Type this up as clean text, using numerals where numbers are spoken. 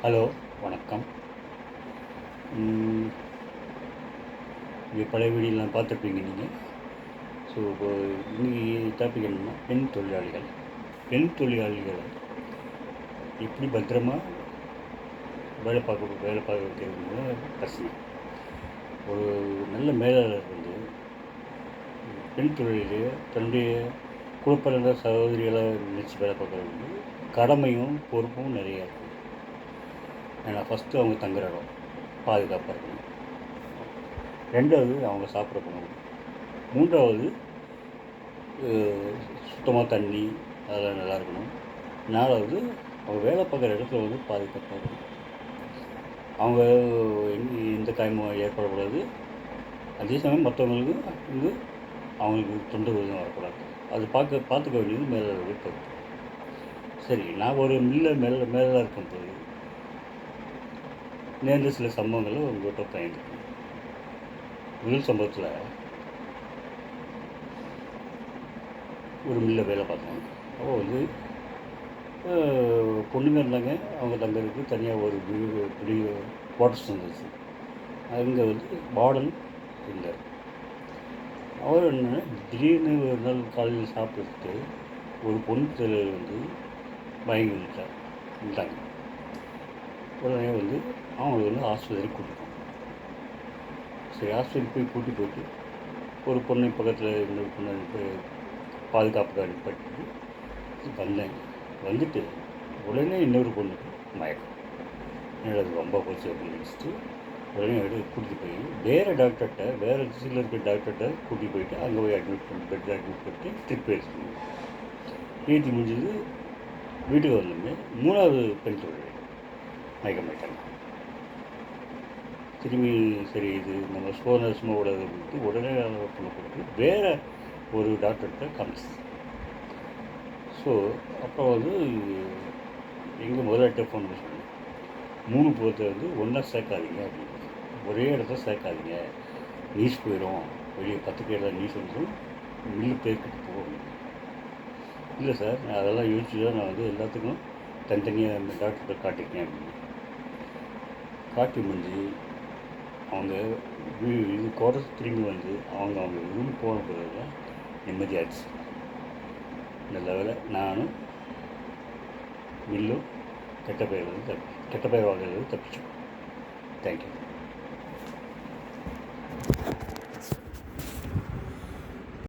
Hello, வணக்கம். பழைய வீடியோலாம் பார்த்துருப்பீங்க நீங்கள். ஸோ இப்போ இன்னைக்கு டாபிக் என்னென்னா பெண் தொழிலாளிகள். பெண் தொழிலாளிகளை எப்படி பத்திரமா வேலை பார்க்க வைக்கிறது பிரச்சனை. ஒரு நல்ல மேலாளர் வந்து பெண் தொழிலையே தன்னுடைய குழுப்பிறந்த சகோதரிகளை நினச்சி வேலை பார்க்குறது வந்து கடமையும் பொறுப்பும் நிறையா இருக்கும். ஏன்னா ஃபஸ்ட்டு அவங்க தங்குற இடம் பாதுகாப்பாக இருக்கணும். ரெண்டாவது அவங்க சாப்பிட்ற உணவு. மூன்றாவது சுத்தமாக தண்ணி அதெல்லாம் நல்லா இருக்கணும். நாலாவது அவங்க வேலை பார்க்குற இடத்துல வந்து பாதுகாப்பாக இருக்கணும். அவங்க எந்த காயமும் ஏற்படக்கூடாது. அதே சமயம் மற்றவங்களுக்கு வந்து அவங்களுக்கு தொந்தரவு வரக்கூடாது. அது பார்த்துக்க வேண்டியது மேலாளருடைய பொறுப்பு. சரி, நான் ஒரு மேலாளர் இருக்கும்போது நேர்ந்த சில சம்பவங்களை உங்கள்கிட்ட பயந்துக்கணும். முதல் சம்பவத்தில் ஒரு மில்லில் வேலை பார்த்தோம். அப்போ வந்து பொண்ணுங்க இருந்தாங்க. அவங்க தங்கிறதுக்கு தனியாக ஒரு பெரிய குவார்டர்ஸ் இருந்துச்சு. அங்கே வந்து வார்டன் இல்லை. அவர் என்ன திடீர்னு ஒரு நாள் காலையில் சாப்பிட்டு ஒரு பொண்ணு வந்து மயங்கி விட்டாங்க. உடனே வந்து அவங்களை வந்து ஆஸ்பத்திரிக்கு கூட்டிட்டோம். சரி, ஆஸ்பத்திரிக்கு கூட்டி போயிட்டு ஒரு பொண்ணை பக்கத்தில் இன்னொரு பொண்ணை பாதுகாப்புக்கு அனுப்பிட்டு வந்தேன். வந்துட்டு உடனே இன்னொரு பொண்ணுக்கு மயக்கம். அது ரொம்ப போச்சு அப்படின்னு நினச்சிட்டு உடனே கூட்டிகிட்டு போய் வேறு டாக்டர்கிட்ட, வேறு திசையில் இருக்கிற டாக்டர்கிட்ட கூட்டிகிட்டு போயிட்டு அங்கே போய் பெட்டில் அட்மிட் பண்ணிட்டு திருப்பி எடுத்துக்கணும். ஏற்றி முடிஞ்சது. வீட்டுக்கு வந்தோடனே மூணாவது பெண் தொழில் மயக்கமாயிட்டாங்க. திரும்பி சரி, இது நம்ம சும்மா விடாது அப்படின்ட்டு உடனே பொண்ணை கொடுத்து வேறு ஒரு டாக்டர்கிட்ட காமிச்சு. ஸோ அப்போ வந்து எங்கள் முதலாளிட்ட ஃபோன் பண்ணி சொன்னேன், 3 பேர்த்தை வந்து ஒன்றா சேர்க்காதீங்க அப்படின்னு. ஒரே இடத்துல சேர்க்காதீங்க, நீஸ் போயிடும். வெளியே 10 பேர் நீஸ் வந்து மில்லு பேர்க்கிட்டு போகணும். இல்லை சார், நான் அதெல்லாம் யோசிச்சு தான் நான் வந்து எல்லாத்துக்கும் தனித்தனியாக டாக்டர்கிட்ட காட்டியிருக்கேன் அப்படின்னு. காட்டி முடிஞ்சு அவங்க இது குவார்டர்ஸ் திரும்பி வந்து அவங்க ரூம் போன பிறகு தான் நிம்மதியாச்சு. நல்ல வேலை நானும் மில்லும் கெட்ட பெயர் வாங்குறது தப்பிச்சோம். தேங்க்யூ.